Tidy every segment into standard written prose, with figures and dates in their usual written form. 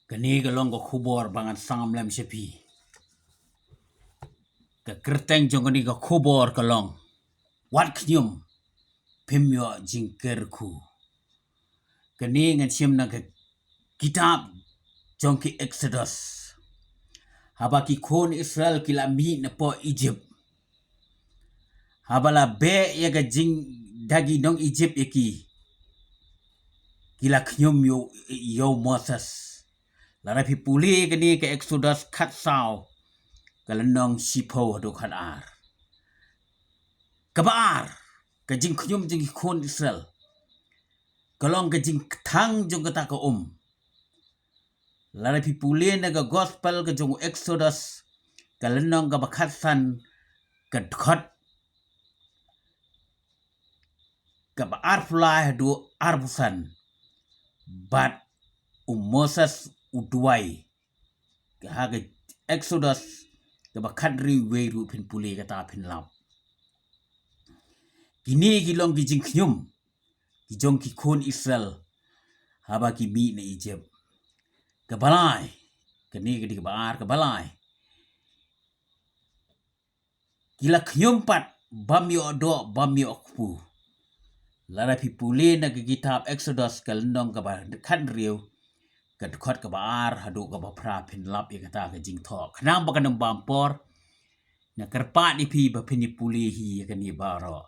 Kani galong ko khubor bangan sangam lem sepi. Ka kerteng jong kani ka khubor kalong. Wat knyum pimyo jingkerku. Kani ngan sim na ka kitab jong ki Exodus. Haba ki kon Israel kila mi na po Egypt. Haba la be ya ka jing dagi dong Egypt iki. Kila knyum yo Moses. Lara pi puli kani ka Exodus kat sao. Kalenong sipo hadu ar. Kabar ka jing knyum jing kon Israel. Kalong ka jing thang jong kata ka Lara pi puli na ka gospel ka jong Exodus. Kalenong ka bakatsan ka dhot. Ka baar fulai hadu arbusan. But Moses uduai. Ka haga Exodus ka bakadri weru pin puli kata pin lap. Kini gilong ki jing knyum. Ki jong ki kon Israel. Haba ki mi na Egypt. Kabalai. Kini kadi kabaar kabalai. Kila knyum pat bamyo do bamyo kupu. Lara pi puli na ki kitab Exodus kalendong ka bakadriu. Kadukot ka baar hadu ka bapra pin lap ya kata ka jing thok. Kenang baka ng bampor. Na kerpat ni pi bapini puli hi ya kani baro.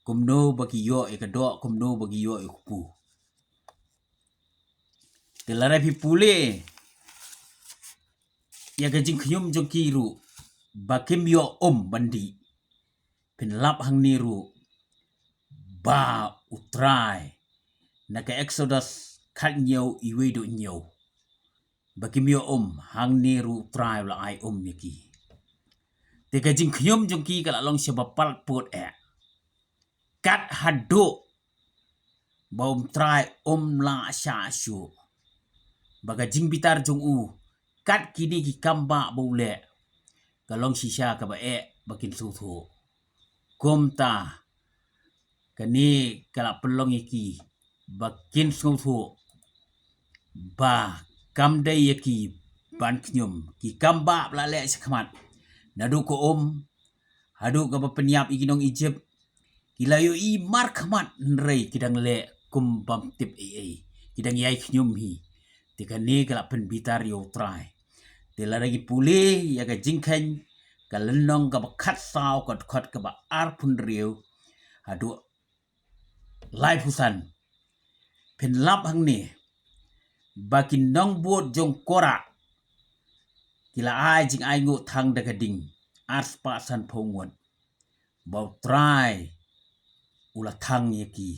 Kumno bagi yo ikadok kumno bagi yo ikupu. Telara pi puli. Ya ka jing knyum jong kiru. Bakim yo bandi. Pin lap hang niru. Ba utrai. Na ka Exodus kat nyaw iwedo nyaw. Bakim yo hang niru utrai wala ay yaki. Te ka jing knyum jong ki kalalong siya bapal pot Kat hadu. Baum try la sya syu. Baga jing bitar jong Kat kini ki kamba bule. Kalong sisya ka ba bakin suthu. Kumta. Kani kalak pelong iki. Bakin suthu. Ba kamday yaki ban knyum. Ki kamba belale sekmat. Nadu ko hadu ka ba penyap iki nong Egypt. Kilayo i markmat nrei kidang le kum bam tip kidang yai knyum hi tika ni kala pen bitar yo try tela lagi puli ya ka jingkhen ka lenong ka bakhat sao ka khot ka ba ar pun riu hadu lai pusan pen lap hang ni bakin nong bot jong kora kila ai jing ai ngu thang da ka ding ars pa san phongwat bau try ula thang yaki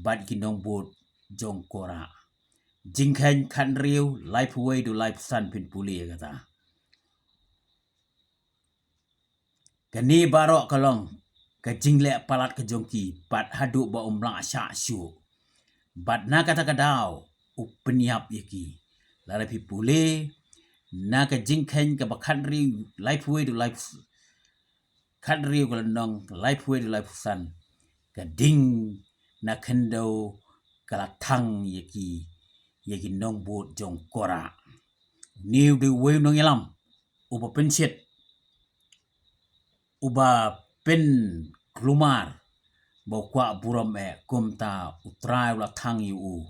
bad kinong bot jong kora jingkhen khan riu life way do life san pin puli kata kani barok kalong ka jingle palat ka jongki bat hadu ba la sya syu bat na kata kadau upeniap yaki lara pi puli na ka jingkhen ka bakhan riu life way do life khan riu kalong life way do life san kading na kendo kalatang yaki nong bot jong kora new de way nong ilam uba pensit uba pen klumar bokwa buram kumta utrai ula thang yu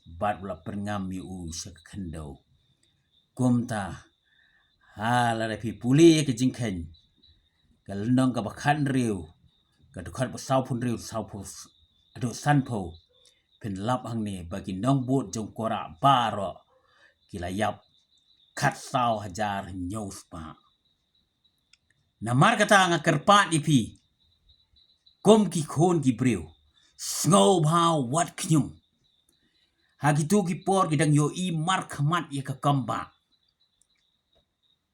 bat ula perngam yu sa kendo kumta hala repi puli ke jingkhen kalendong ka bakhan riu kadukhat sau pun riu sau pus adu san po pen lap hang ni bagi nong bot jong kora baro kila yap khat sau hajar nyos pa namar kata nga kerpat ipi kom ki khon ki briu snow bhau wat knyum hagitu ki por gidang yo i mar khmat ye ka kamba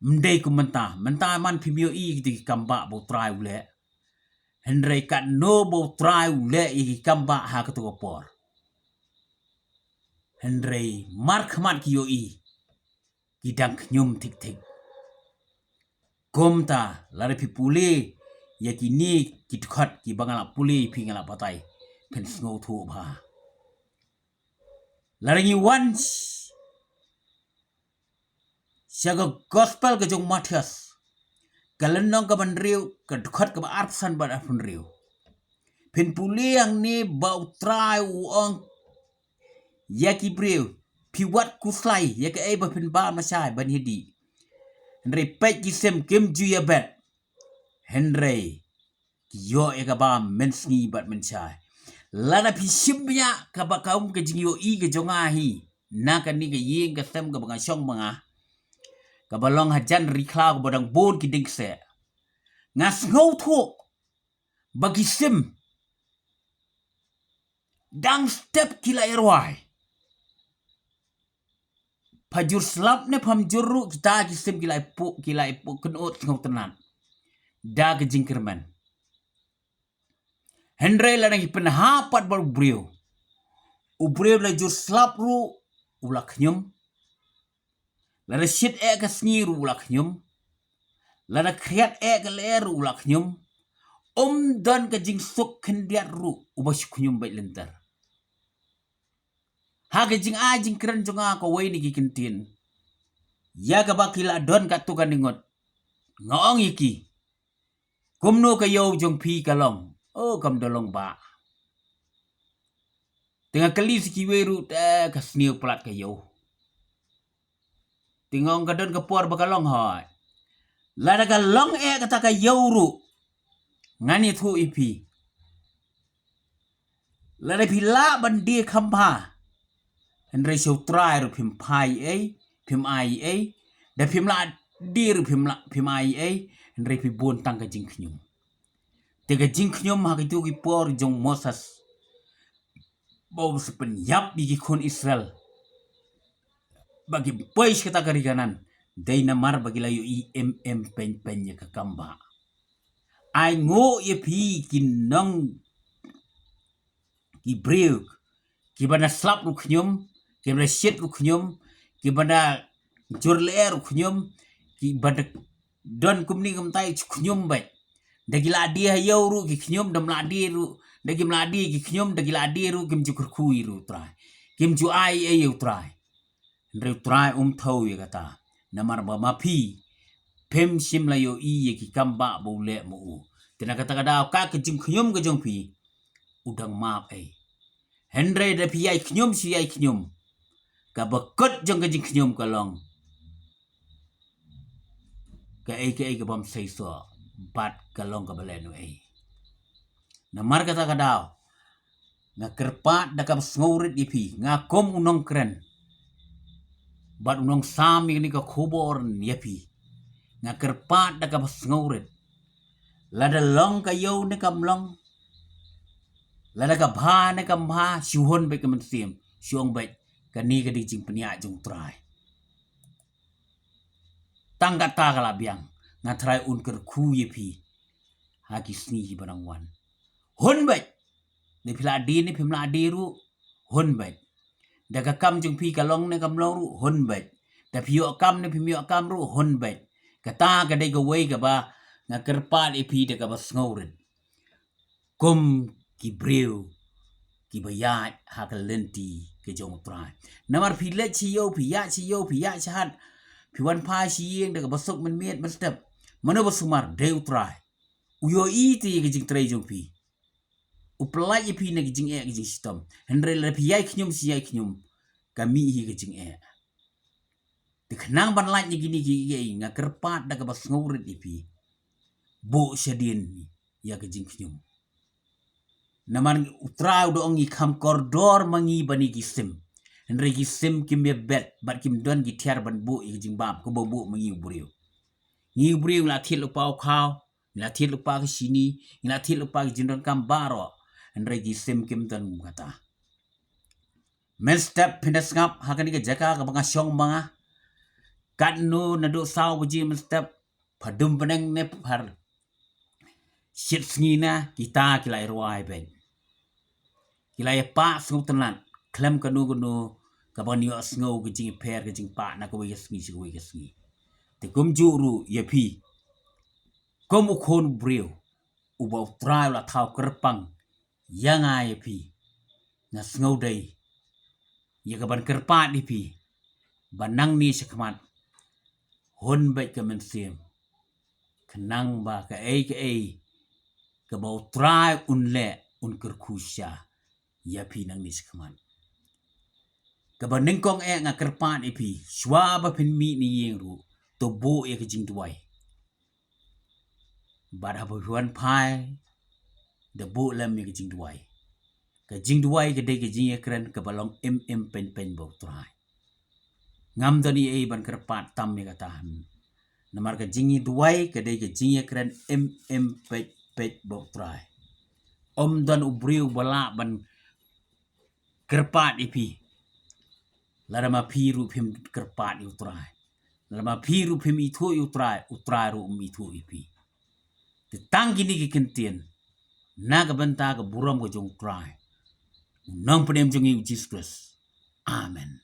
mdei ku menta man pimio i ki kamba bo trai ule Henry kat no bo try ule i kamba ha ka to por. Henry mark mat ki yo i kidang nyum tik tik. Komta lare pi puli ya kini kitkhot ki bangala puli pingala patai pen snow thu ba. Lare ni once Siaga gospel ke jong Matias. Kalenong ka banriu ka dukhat ka arpsan ba apun riu. Pin puliang ni bau trai uong yaki briu. Piwat kuslai yaki eba pin ba masai ban hidi. Henry pet gisem kim juya bet. Henry yo ega ba mensni bat mensai. Lada pisimnya ka ba kaum ke jingyo i ke jongahi. Naka ni ke yeng ka sem ka banga syong mga. Ka balong hajan riklau bodang bon ki dingse. Ngas ngau thuk bagi sim dang step kila erwai pajur slap ne pam juru kita gisim kila ipu kenut ngau tenan da ke jingkerman Henry la ngi pen hapat bar brio ubrio la jur slap ru ulak nyum la shit e ka sniru ulak nyum la kriat e ka leru ulak nyum dan ka jing sok kendiat ru ubas kunyum bai lentar Haga jing ajing keren jonga ko wei ni kikintin. Ya ka bakila don ka tukan ningot. Ngong iki. Kumno ka yo jong pi kalong. Oh kam dolong ba. Tengah kali si kiweru ka sniu plat ka yo. Tingong ka don ka puar bakalong hoy. Lada ka long kata ka yo ru. Ngani thu ipi. Lada pila bandi kampa. Henry show try ru pim pai pim ai da pim la dir pim ai Henry pi bon tang ka jing knyum te ka jing knyum ha ki tu ki por jong Moses bo sepen yap di kon Israel bagi boys kata karikanan dai na mar bagi layu im pen ya ka kamba ai ngo ye pi kinong ki breuk ki bana slap ru knyum ki bana shit ru knyum ki bana jurler knyum ki bana don kumni ngam tai knyum bai dagi ladi hayo ru ki knyum dam ladi ru dagi mladi ki knyum dagi ladi ru kim jukur kui ru trai kim ju ai yu trai ru trai thau ye kata namar ba mapi pem sim la yo i ye ki kamba bo le mu tina kata kada ka ke jing knyum ke jong pi udang map Henry da pi ai knyum si ai knyum ka bakot jong ka jing knyum kalong ka ke bom sei so bat kalong ka balenu namar kata kadao nga kerpat da ka sngorit ipi nga kom unong kren bat unong sami ni ka khobor yepi nga kerpat da ka sngorit lada long ka yo ne kam long lada ka bha ne kam bha shuhon be kam sim shuong be kani ka di jing penia jong trai tangga ta kala biang na trai un ker ku yepi haki sni barang wan hon bai ni phila di ni phimla di ru hon bai daga kam jung pi kalong ne kam long ru hon bai da phio kam ne phimio kam ru hon bai kata ka dei go wei ka ba na kerpa epi daga ba sngorin kum ki breu ki bayat hakal lenti ke jong trai namar phile chi yo phi ya chat phi wan pha chi yeng daga basok men miet man step mano basumar deu trai uyo iti ke jing trai jong pi upelai pi na jing e jing sistem Henry la pi yai knyum si yai knyum kami hi ke jing e de khnang ban lai ni gini gi nga kerpat daga bas ngourit ipi bo shadin ya ke jing knyum naman utra do ongi kham koridor mangi bani gisim Henry gisim kim be bet bat kim don gi tiar ban bo i jing bab ko bo mangi buriu ni buriu la thil pau khao la thil pa ke sini la thil pa jing don kam baro Henry gisim kim don kata men step pindas ngap hakani ke jaka ka banga syong manga kat nu na do saw buji men step padum beneng ne par shit ngina kita kila irwai ben kila ya pa sung tenan klem kanu ka bani os ngau ke jing per ke jing pa na ko wi sngi si wi sngi te kum juru ye pi kom ukon brio ubo trai la thau kerpang yanga ye pi na ngau dei ye ka ban kerpa di pi banang ni sekmat hon baik ke mensiem kenang ba ke ke bau try unle un kerkusya ya pinang ni sekaman ke banengkong nga kerpan ipi shwa ba pinmi ni yengru to bo e ke jing duai bar ha huan pai de bo lam mi ke jing duai ke jing duai ke de ke jing ekran ke balong pen bau try ngam doni ban kerpat tam mi katahan namar ke jingi duai ke de ke jing ekran pet bau try om dan ubriu bala ban kerpat ipi larama piru pim kerpat utrai larama piru pim itu utrai ru itu ipi tang gini ke kentien naga benta ke buram ke jong try nang penem jongi Jesus. Amen.